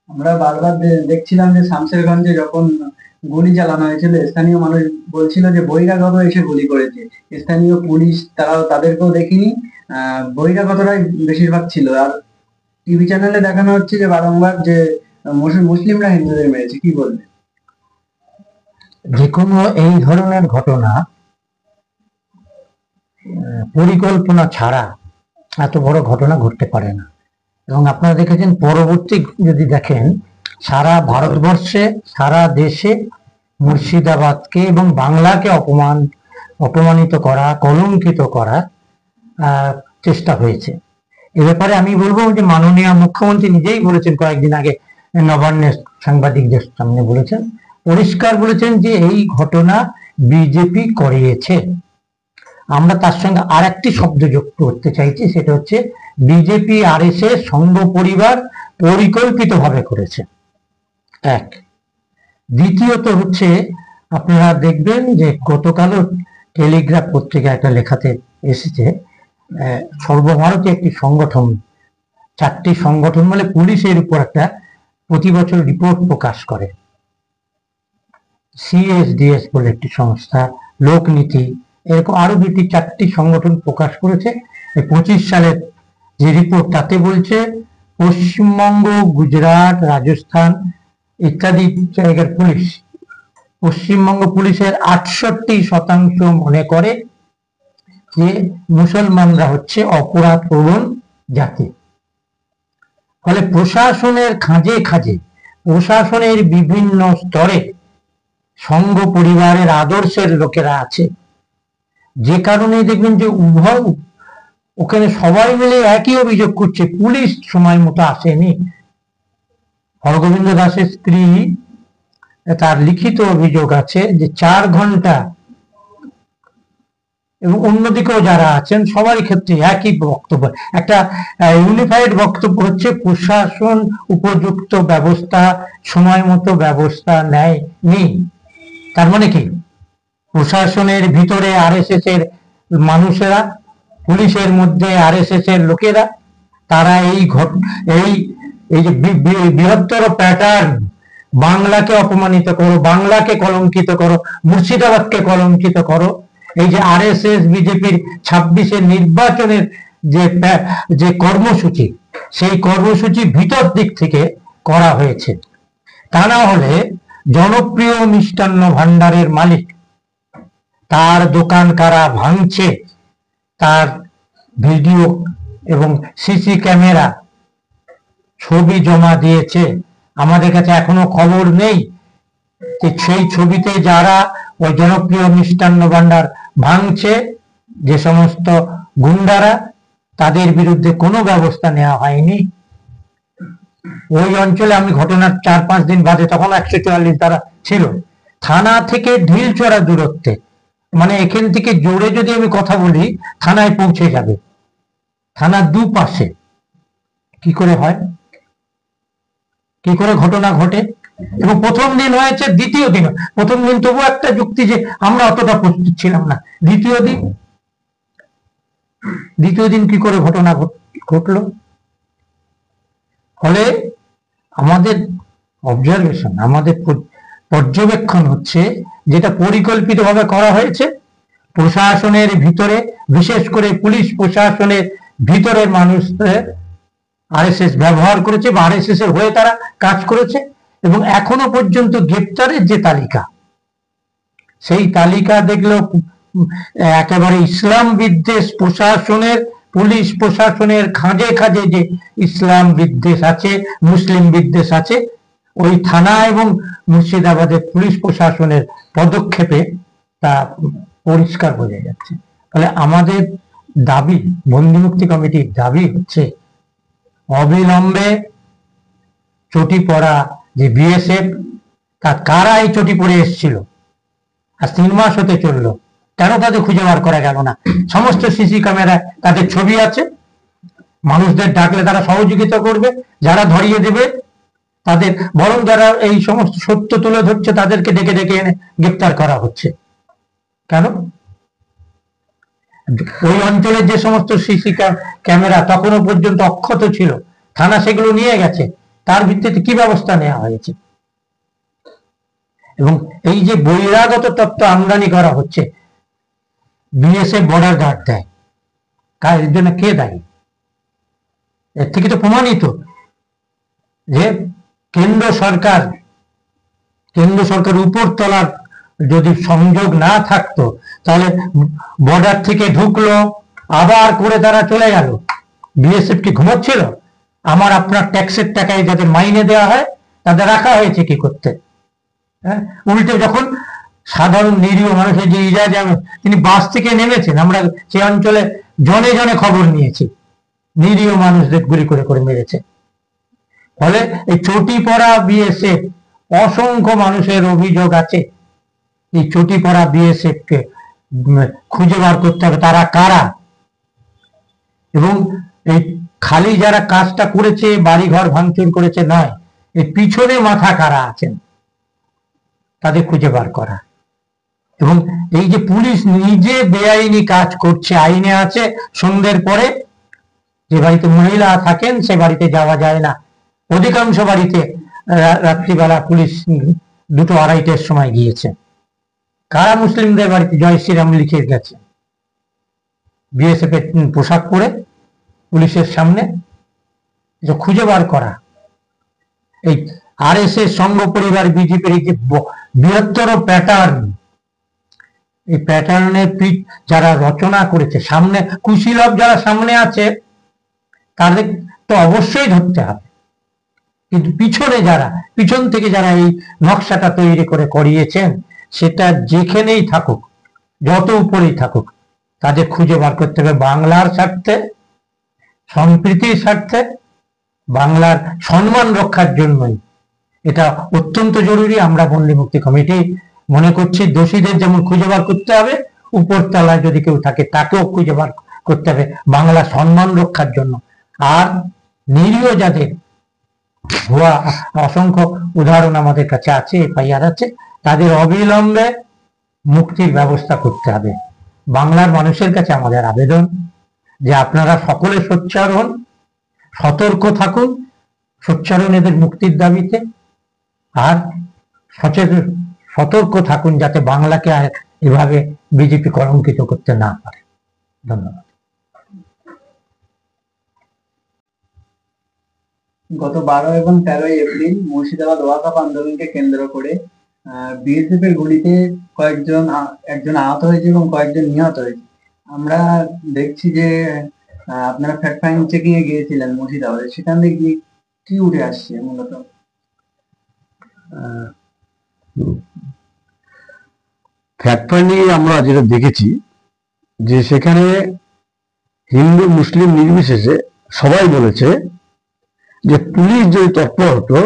আমরা বারবার দেখছিলাম যে শামশেরগঞ্জে যখন গুলি চালানো হয়েছিল, স্থানীয় মানুষ বলছিল যে বহিরাগত এসে গুলি করেছে। স্থানীয় পুলিশ তাদেরকেও দেখিনি, বহিরাগতরাই বেশিরভাগ ছিল। আর টিভি চ্যানেলে দেখানো হচ্ছে যে বারংবার যে মুসলিমরা হিন্দুদের মেরেছে। কি বলবে? যে কোনো এই ধরনের ঘটনা পরিকল্পনা ছাড়া এত বড় ঘটনা ঘটতে পারে না। এবং আপনারা দেখেছেন পরবর্তী যদি দেখেন, সারা ভারতবর্ষে সারা দেশে মুর্শিদাবাদকে এবং বাংলাকে অপমানিত করা, কলঙ্কিত করা চেষ্টা হয়েছে। এ ব্যাপারে আমি বলবো যে মাননীয় মুখ্যমন্ত্রী নিজেই বলেছেন, কয়েকদিন আগে নবান্নে সাংবাদিকদের সামনে বলেছেন, পরিষ্কার বলেছেন যে এই ঘটনা বিজেপি করিয়েছে। আমরা তার সঙ্গে আর একটি শব্দ যোগ করতে চাইছি, সেটা হচ্ছে বিজেপি আরএসএস সংঘ পরিবার পরিকল্পিতভাবে করেছে। এক। দ্বিতীয়ত হচ্ছে, আপনারা দেখবেন যে গতকালও টেলিগ্রাফ পত্রিকা একটা লেখাতে এসেছে, সর্বভারতীয় একটি সংগঠন, 4টি সংগঠন মানে পুলিশের উপর একটা প্রতি বছর রিপোর্ট প্রকাশ করে। সিএসডিএস বলে একটি সংস্থা, লোকনীতি, এরকম আরো 4টি সংগঠন প্রকাশ করেছে 25 সালের যে রিপোর্ট। তাতে বলছে পশ্চিমবঙ্গ, গুজরাট, রাজস্থান ইত্যাদি জায়গার পুলিশ, পশ্চিমবঙ্গ পুলিশের 68% মনে করে যে মুসলমানরা হচ্ছে অপরাধ প্রবণ জাতি। ফলে প্রশাসনের খাঁজে খাঁজে, প্রশাসনের বিভিন্ন স্তরে সংঘ পরিবারের আদর্শের লোকেরা আছে, যে কারণে দেখবেন যে উভয় ওখানে সবাই মিলে একই অভিযোগ করছে, পুলিশ সময় মতো আসেনি। হরগোবিন্দ দাসের স্ত্রী, তার লিখিত অভিযোগ আছে যে 4 ঘন্টা, এবং অন্যদিকেও যারা আছেন সবারই ক্ষেত্রে একই বক্তব্য, একটা ইউনিফাইড বক্তব্য হচ্ছে প্রশাসন উপযুক্ত ব্যবস্থা, সময় মতো ব্যবস্থা নেয়নি। তার মানে কি, প্রশাসনের ভিতরে আরএসএস এর মানুষেরা, পুলিশের মধ্যে আরএসএস এর লোকেরা, তারা এই যে বৃহত্তর প্যাটার্ন, বাংলাকে অপমানিত করো, বাংলাকে কলঙ্কিত করো, মুর্শিদাবাদকে কলঙ্কিত করো, এই যে আরএসএস বিজেপির 26-এর নির্বাচনের যে কর্মসূচি, সেই কর্মসূচি ভিতর দিক থেকে করা হয়েছে। তা না হলে জনপ্রিয় মিষ্টান্ন ভান্ডারের মালিক, তার দোকান কারা ভাঙছে, তার ভিডিও এবং সিসি ক্যামেরা ছবি জমা দিয়েছে। আমাদের কাছে এখনো খবর নেই যে সেই ছবিতে যারা ওই জনপ্রিয় মিষ্টান্ন ভান্ডার ভাঙছে, যে সমস্ত গুন্ডারা, তাদের বিরুদ্ধে কোনো ব্যবস্থা নেওয়া হয়নি। ওই অঞ্চলে আমি ঘটনার 4-5 দিন বাদে, তখন 144 ধারা ছিল, থানা থেকে ঢিলচড়া দূরত্বে, মানে এখান থেকে জোরে যদি আমি কথা বলি থানায় পৌঁছে যাবে, থানার দুপাশে। কি করে হয়, কি করে ঘটনা ঘটে? এবং প্রথম দিন হয়েছে, দ্বিতীয় দিন, প্রথম দিন তবু একটা যুক্তি যে আমরা অতটা প্রস্তুত ছিলাম না, দ্বিতীয় দিন কি করে ঘটনা ঘটলো? ফলে আমাদের অবজারভেশন, আমাদের পর্যবেক্ষণ হচ্ছে, যেটা পরিকল্পিতভাবে করা হয়েছে, প্রশাসনের ভিতরে, বিশেষ করে পুলিশ প্রশাসনের ভিতরের মানুষদের আরএসএস ব্যবহার করেছে বা আরএসএস এর হয়ে তারা কাজ করেছে। এবং এখনো পর্যন্ত গ্রেপ্তারের যে তালিকা, সেই তালিকা দেখলেও একেবারে ইসলাম বিদ্বেষ প্রশাসনের, পুলিশ প্রশাসনের খাঁজে খাঁজে যে ইসলাম বিদ্বেষ আছে, মুসলিম বিদ্বেষ আছে, ওই থানা এবং মুর্শিদাবাদের পুলিশ প্রশাসনের পদক্ষেপে তা পরিষ্কার বোঝা যাচ্ছে। ফলে আমাদের দাবি, বন্দিমুক্তি কমিটির দাবি হচ্ছে, অবিলম্বে চটি পড়া যে বিএসএফ, তা কারা এই চটি পরে এসেছিল, আর 3 মাস হতে চললো, কেন তাদের খুঁজে বার করা গেল না? সমস্ত সিসি ক্যামেরায় তাদের ছবি আছে, মানুষদের ডাকলে তারা সহযোগিতা করবে, যারা ধরিয়ে দেবে তাদের, বরং যারা এই সমস্ত সত্য তুলে ধরছে তাদেরকে ডেকে ডেকে এনে গ্রেপ্তার করা হচ্ছে। কেন? ওই অঞ্চলের যে সমস্ত সিসি ক্যামেরা তখনও পর্যন্ত অক্ষত ছিল, থানা সেগুলো নিয়ে গেছে, তার ভিত্তিতে কি ব্যবস্থা নেওয়া হয়েছে? এবং এই যে বহিরাগত তত্ত্ব আমদানি করা হচ্ছে, বিএসএফ বর্ডার গার্ড দেয়, এর জন্য কে দায়ী? এর থেকে তো প্রমাণিত যে কেন্দ্র সরকার উপরতলার যদি সংযোগ না থাকতো, তাহলে বর্ডার থেকে ঢুকলো, আবার করে তারা চলে গেল। বিএসএফ কি ঘুমাচ্ছিল? আমার আপনার ট্যাক্সের টাকায় যাদের মাইনে দেওয়া হয় তাদের রাখা হয়েছে কি করতে? হ্যাঁ, উল্টে যখন সাধারণ নিরীহ মানুষের যে ইজাজ, তিনি বাস থেকে নেমেছেন, আমরা সে অঞ্চলে জনে জনে খবর নিয়েছি, নিরীহ মানুষদের গুলি করে করে মেরেছে। ফলে এই চটি পড়া বিএসএফ, অসংখ্য মানুষের অভিযোগ আছে, এই চটি পড়া বিএসএফ কে খুঁজে বার করতে হবে তারা কারা, এবং এই খালি যারা কাজটা করেছে, বাড়িঘর ভাঙচুর করেছে নয়, এই পিছনে মাথা কারা আছেন তাদের খুঁজে বার করা। এবং এই যে পুলিশ নিজে বেআইনি কাজ করছে, আইনে আছে সন্ধ্যের পরে যে বাড়িতে মহিলা থাকেন সে বাড়িতে যাওয়া যায় না, অধিকাংশ বাড়িতে রাত্রিবেলা পুলিশ 2-2:30টার সময় গিয়েছে। কারা মুসলিমদের বাড়িতে জয় শ্রীরাম লিখে গেছে বিএসএফ এর পোশাক পরে পুলিশের সামনে? খুঁজে বার করা। এই আরএসএস সংঘ পরিবার বিজেপির এই যে বৃহত্তর প্যাটার্ন, এই প্যাটার্নের যারা রচনা করেছে, সামনে কুশীলব যারা সামনে আছে তাদের তো অবশ্যই ধরতে হবে, কিন্তু পিছন থেকে যারা এই নকশাটা তৈরি করে করিয়েছেন, সেটা যেখানেই থাকুক, যত উপরেই থাকুক, তাদের খুঁজে বার করতে হবে বাংলার স্বার্থে, সম্প্রীতির স্বার্থে, বাংলার সম্মান রক্ষার জন্যই এটা অত্যন্ত জরুরি। আমরা বন্দি মুক্তি কমিটি মনে করছি দোষীদের যেমন খুঁজে বার করতে হবে, উপরতলায় যদি কেউ থাকে তাকেও খুঁজে বার করতে হবে বাংলা সম্মান রক্ষার জন্য। আর নিরীহ যাদের ভুয়া অসংখ্য উদাহরণ আমাদের কাছে আছে, এফআইআর আছে, তাদের অবিলম্বে মুক্তির ব্যবস্থা করতে হবে। বাংলার মানুষের কাছে আমাদের আবেদন যে আপনারা সকলে সোচ্চার হন, সতর্ক থাকুন, সোচ্চার হন এদের মুক্তির দাবিতে, আর সতর্ক থাকুন যাতে বাংলাকে আর এভাবে বিজেপি কলঙ্কিত করতে না পারে। ধন্যবাদ। গত 12 এবং 13 এপ্রিল মুর্শিদাবাদ ওয়াকাফ আন্দোলনকে কেন্দ্র করে বিএসএফ এর গুলিতে একজন আহত হয়েছে এবং কয়েকজন নিহত হয়েছে। আমরা দেখছি যে আপনারা ফ্যাক্ট ফাইন্ড চেকিং এ গিয়েছিলেন মুর্শিদাবাদে, সেখান থেকে কি উঠে আসছে মূলত? ফ্যাক্ট ফাইন্ডিং আমরা যেটা দেখেছি যে সেখানে হিন্দু মুসলিম নির্বিশেষে সবাই বলেছে যে পুলিশ যদি তৎপর হতো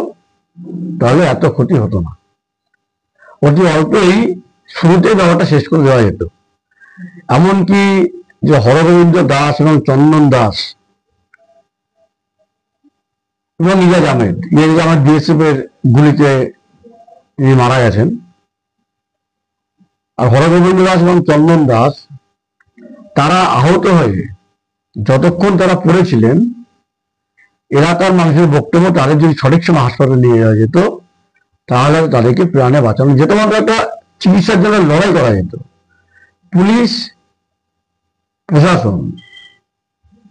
তাহলে এত ক্ষতি হতো না, অতি অল্পেই শুরুতে ব্যাপারটা শেষ করে দেওয়া যেত। এমনকি যে হরগোবিন্দ দাস এবং চন্দন দাস এবং ইজাজ আহমেদ বিএসএফ এর গুলিতে তিনি মারা গেছেন। আর হরগোবিন্দ দাস এবং চন্দন দাস তারা আহত হয়ে যতক্ষণ তারা পড়েছিলেন, এলাকার মানুষের বক্তব্য তাদের যদি সঠিক সময় হাসপাতালে নিয়ে যাওয়া যেত তাহলে তাদেরকে প্রাণে বাঁচানো যেত, মাত্র একটা চিকিৎসার জন্য লড়াই করা যেত। পুলিশ প্রশাসন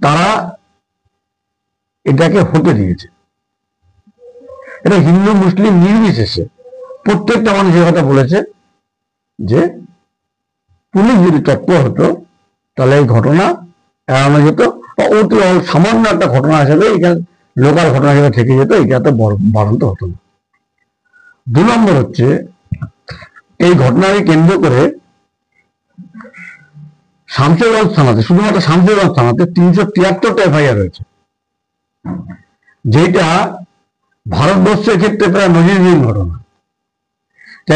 তারা এটাকে হতে দিয়েছে। এটা হিন্দু মুসলিম নির্বিশেষে প্রত্যেকটা মানুষ এ কথা বলেছে যে পুলিশ যদি তৎপর হতো তাহলে এই ঘটনা এড়ানো যেত, অতি সামান্য একটা ঘটনা হিসেবে এখানে লোকাল ঘটনা হিসেবে থেকে যেত, এটা তো বাড়ন্ত হতো না। 2 নম্বর হচ্ছে এই ঘটনাকে কেন্দ্র করে শামশেরগঞ্জ থানাতে, শুধুমাত্র শামশেরগঞ্জ থানাতে 373টা এফআইআর হয়েছে, যেটা ভারতবর্ষের ক্ষেত্রে প্রায় নজিরবিহীন ঘটনা।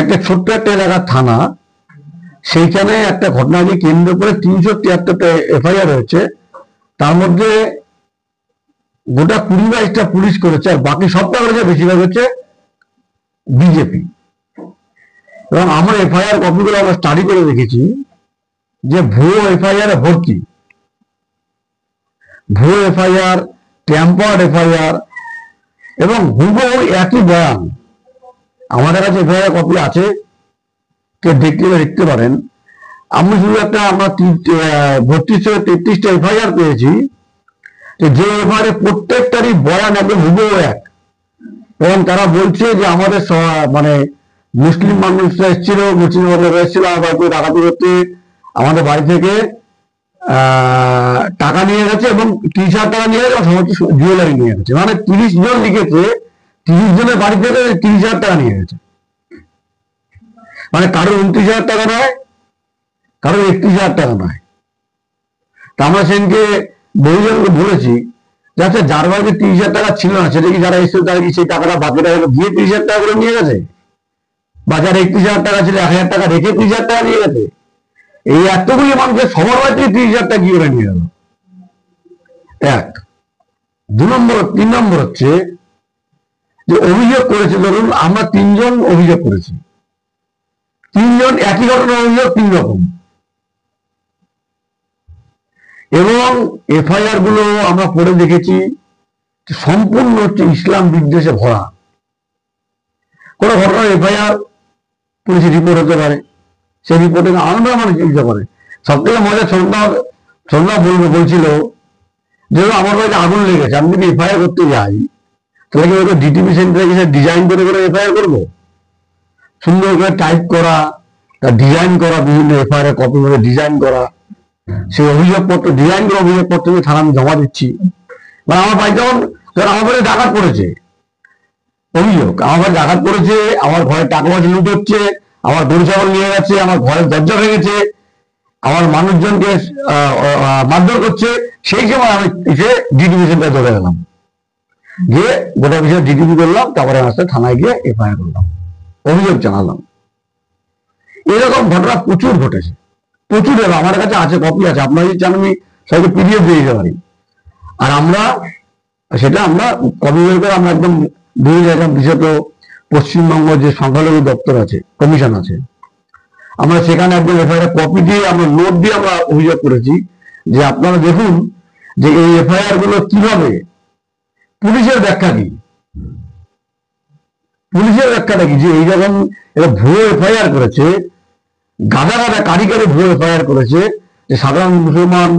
একটা ছোট্ট একটা এলাকার থানা, সেইখানে একটা ঘটনাকে কেন্দ্র করে 373টা এফআইআর হয়েছে। তার মধ্যে গোটা 20-22টা পুলিশ করেছে, আর বাকি সবটা করেছে বেশিরভাগ হচ্ছে বিজেপি। এবং আমার এফআইআর কপিগুলো আমরা স্টাডি করে দেখেছি যে ভুয়ো এফআইআর ভর্তি, ভুয়ো এফআইআর, ট্যাম্পার্ড এফআইআর, এবং হুবহু একই বয়ান আমাদের কাছে এফআইআর কপি আছে, কে দেখতে পারেন। আমি শুধু আমরা 32 থেকে 33টা এফআইআর পেয়েছি, যে এফআইআর প্রত্যেকটারই বয়ান একদম হুবহু এক। এবং তারা বলছে যে আমাদের মানে মুসলিম মানুষরা এসেছিল, মুসলিম মানুষরা এসেছিল আবার ডাকাতি করতে, আমাদের বাড়ি থেকে টাকা নিয়ে গেছে এবং 30,000 টাকা নিয়ে গেছে, সমস্ত জুয়েলারি নিয়ে গেছে। মানে 30 জন লিখেছে, 30 জনের বাড়ি থেকে 30,000 টাকা নিয়ে গেছে। মানে কারোর 29,000 টাকা নয়, কারোর 31,000 টাকা নয়। তা আমরা সেদিনকে বহুজনকে বলেছি যে আচ্ছা, যার বাড়িতে 30,000 টাকা ছিল না, সেটা কি যারা এসেছিল তারা কি সেই টাকাটা বাকি টাকা দিয়ে 30,000 টাকা করে নিয়ে গেছে? বা যারা 31,000 টাকা ছিল 1,000 টাকা রেখে 30,000 টাকা নিয়ে গেছে? এই এতগুলি মানুষের সবার বাড়ি থেকে 30,000 টাকা কি করে নিয়ে গেল? এক। 3 নম্বর হচ্ছে যে অভিযোগ করেছে, ধরুন আমরা 3 জন অভিযোগ করেছি, 3 জন একই ঘটনার অভিযোগ 3 রকম। এবং এফআইআর গুলো আমরা পড়ে দেখেছি সম্পূর্ণ হচ্ছে ইসলাম বিদ্বেষে ভরা। কোন ঘটনার এফআইআর পুলিশের রিপোর্ট হতে পারে, সেই রিপোর্টে আলাদা মানুষ চিন্তা করে। সব থেকে মজা সন্ধ্যা বলছিল যে আমার বাড়িতে আগুন লেগেছে, আমি যদি এফআইআর করতে যাই তাহলে কি ওকে ডিটিপি সেন্টারে গিয়ে ডিজাইন করে করে এফআইআর করবো? সুন্দর করে টাইপ করা, তার ডিজাইন করা, বিভিন্ন এফআইআর কপি করে ডিজাইন করা, সেই অভিযোগপত্র ডিজাইন করে অভিযোগপত্র থানা আমি জমা দিচ্ছি। মানে আমার বাড়ি যখন আমার বাড়ি ডাকাত পড়েছে, অভিযোগ আমার বাড়ি ডাকাত পড়েছে, আমার ঘরে টাকা পয়সা লুট হচ্ছে, আমার গরু ছাগল নিয়ে গেছে, আমার ঘরের দরজা ভেঙেছে, আমার মানুষজনকে মারধর করছে, সেই সময় আমি এসে ডিটিপি সেন্টারে চলে গেলাম, গিয়ে গোটা বিষয়ে ডিটিপি করলাম, তারপরে আসতে থানায় গিয়ে এফআইআর করলাম, অভিযোগ জানালাম। এরকম ঘটনা প্রচুর ঘটেছে, প্রচুর। আমার কাছে আছে, কপি আছে, আপনারা যদি চান আমি সবাইকে পিডিএফ দিয়ে দিতে পারি। আর আমরা কপি বের করে আমরা একদম দিয়ে যাচ্ছিলাম, বিশেষত পশ্চিমবঙ্গ যে সংখ্যালঘু দপ্তর আছে, কমিশন আছে, আমরা সেখানে একদম এফআইআর কপি দিয়ে আমরা নোট দিয়ে আমরা অভিযোগ করেছি যে আপনারা দেখুন যে এই এফআইআর গুলো কিভাবে পুলিশের ব্যাখ্যা কি, পুলিশের ব্যাখ্যাটা কি, যে এই যখন এরা ভুয়ো এফআইআর করেছে, গাদা গাদা কারিগরি ভুয়ো এফআইআর করেছে, যে সাধারণ মুসলমান,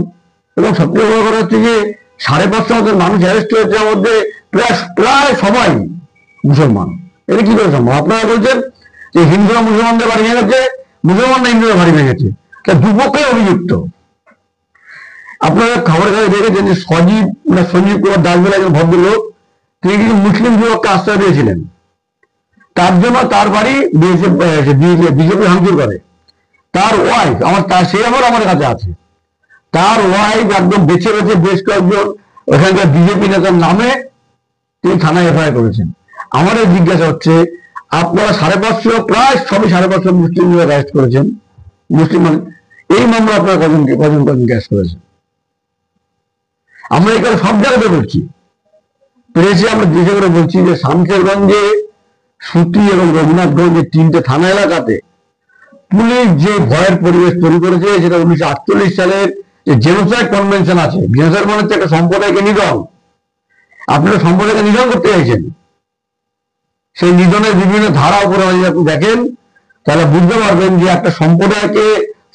এবং সবচেয়ে বড় কথা হচ্ছে যে 550 মতো মানুষ অ্যারেস্ট হয়েছে, যার মধ্যে প্রায় সবাই মুসলমান। এটা কি করে সম্ভব? আপনারা বলছেন যে হিন্দুরা মুসলমানদের বাড়ি ভেঙেছে, মুসলমানরা হিন্দুরা বাড়ি ভেঙেছে, দুপক্ষে অভিযুক্ত। আপনারা খবরের কাছে দেখেছেন যে সঞ্জীব কুমার দাস বলে একজন ভদ্রলোক, তিনি কিন্তু মুসলিম যুবককে আশ্রয় দিয়েছিলেন, তার জন্য তার বাড়ি বিজেপি ভাঙচুর করে। তার ওয়াইফ সে আবার আমাদের কাছে আছে, তার ওয়াইফ একদম বেছে বেছে বেশ কয়েকজন ওখানকার বিজেপি নেতার নামে তিনি থানায় এফআইআর করেছেন। আমাদের জিজ্ঞাসা হচ্ছে, আপনারা 550 প্রায় সবই 550 মুসলিম অ্যারেস্ট করেছেন, মুসলিম এই মামলা আপনারা কজন গ্যাস করেছেন? আমরা এখানে সব জায়গাতে বলছি, প্রেসে আমরা দেশে করে বলছি যে শামশেরগঞ্জে, সুতি এবং রঘুনাথগঞ্জের 3টে থানা এলাকাতে পুলিশ যে ভয়ের পরিবেশ তৈরি করেছে, সেটা 1948 সালের যে জেনোসাইড কনভেনশন আছে, জেনোসাইড মানে হচ্ছে একটা সম্প্রদায়কে নিধন। আপনারা সম্প্রদায়কে নিধন করতে চাইছেন, সেই নিধনের বিভিন্ন ধারা উপরে আপনি দেখেন তাহলে বুঝতে পারবেন যে একটা সম্প্রদায়কে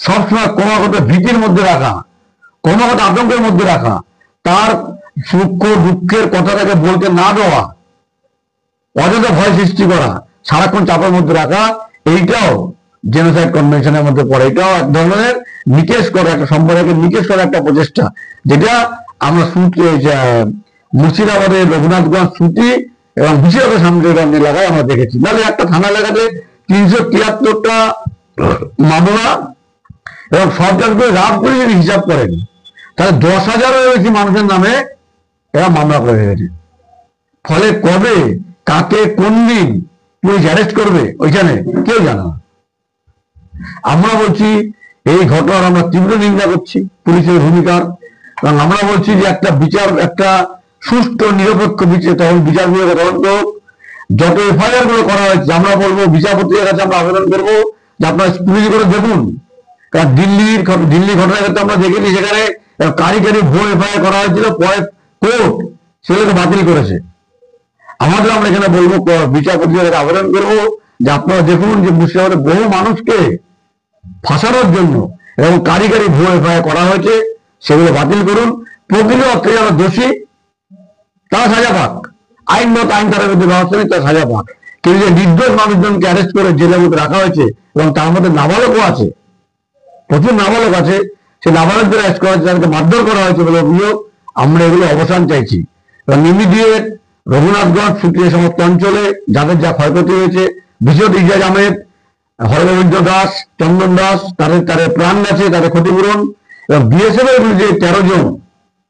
সবসময় ক্রমাগত ভীতির মধ্যে রাখা, ক্রমাগত আতঙ্কের মধ্যে রাখা, তার সুখ দুঃখের কথাটাকে বলতে না দেওয়া, অযথা ভয় সৃষ্টি করা, সারাক্ষণ চাপের মধ্যে রাখা, এইটাও জেনোসাইড কনভেনশনের মধ্যে পড়ে। এটাও এক ধরনের নিকেশ করা, একটা সম্প্রদায়কে নিকেশ করা একটা প্রচেষ্টা, যেটা আমরা মুর্শিদাবাদের রঘুনাথগঞ্জ, সুতি এবং বিশেষত শামশেরগঞ্জ এলাকায় আমরা দেখেছি। নাহলে একটা থানা এলাকাতে 373টা মামলা, এবং সব জায়গায় রাত করে যদি হিসাব করেন তাহলে 10,000-এরও বেশি মানুষের নামে এরা মামলা করে রেখেছে। ফলে কবে কাকে কোন দিন পুলিশ অ্যারেস্ট করবে ওইখানে কেউ জানে না। আমরা বলছি এই ঘটনার আমরা তীব্র নিন্দা করছি পুলিশের ভূমিকার, এবং আমরা বলছি যে একটা সুষ্ঠু নিরপেক্ষ বিচার বিভাগের তদন্ত, যত এফআইআর গুলো করা হয়েছে আমরা বলবো বিচারপতির কাছে আমরা আবেদন করবো যে আপনারা পুলিশ করে দেখুন। কারণ দিল্লি ঘটনার ক্ষেত্রে আমরা দেখেছি, সেখানে কারিগরি ভুয়ো এফআইআর করা হয়েছিল, পরে কোর্ট সেগুলোকে বাতিল করেছে। আমরা এখানে বলবো, বিচারপতিদের আবেদন করবো যে আপনারা দেখুন যে মুর্শিদাবাদে বহু মানুষকে ফাঁসানোর জন্য এবং কারিগরি ভুয়ো এফআইআর করা হয়েছে, সেগুলো বাতিল করুন। প্রকৃত অর্থে যারা দোষী তারা সাজা পাক, আইনগত আইন তাদের মধ্যে ব্যবস্থা নেই, তারা সাজা পাক। কিন্তু যে নির্দোষ মানুষজনকে অ্যারেস্ট করে জেলের মধ্যে রাখা হয়েছে এবং তার মধ্যে নাবালকও আছে, প্রচুর নাবালক আছে, সেই নাবালকদের অ্যারেস্ট করা হয়েছে, তাদেরকে মারধর করা হয়েছে বলে অভিযোগ। আমরা এগুলো অবসান চাইছি এবং ইমিডিয়েট রঘুনাথগঞ্জ সুপ্রিয় সমস্ত অঞ্চলে যাদের যা ক্ষয়ক্ষতি হয়েছে, বিশদ ইজাজ আহমেদ, হরগোবিন্দ দাস, চন্দন দাস, তাদের প্রাণ গেছে, তাদের ক্ষতিপূরণ এবং বিএসএফ এর যে 13 জন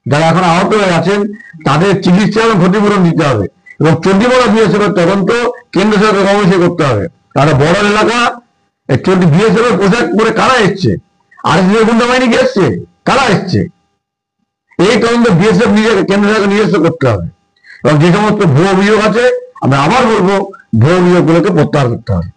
যারা এখন আহত হয়ে আছেন তাদের চিকিৎসা এবং ক্ষতিপূরণ দিতে হবে এবং চণ্ডীপাড়া বিএসএফ এর তদন্ত কেন্দ্র সরকার অবশ্যই করতে হবে। তারা বড় এলাকা, বিএসএফ এর পোশাক পরে কারা এসছে, আরএসএফ গুন্ডা বাহিনী কি এসছে, কারা এসছে, এই তদন্ত বিএসএফ নিজের কেন্দ্র সরকার নিজস্ব করতে হবে এবং যে সমস্ত ভুয়ো অভিযোগ আছে, আমরা আবার বলবো ভুয়ো অভিযোগগুলোকে প্রত্যাহার করতে হবে।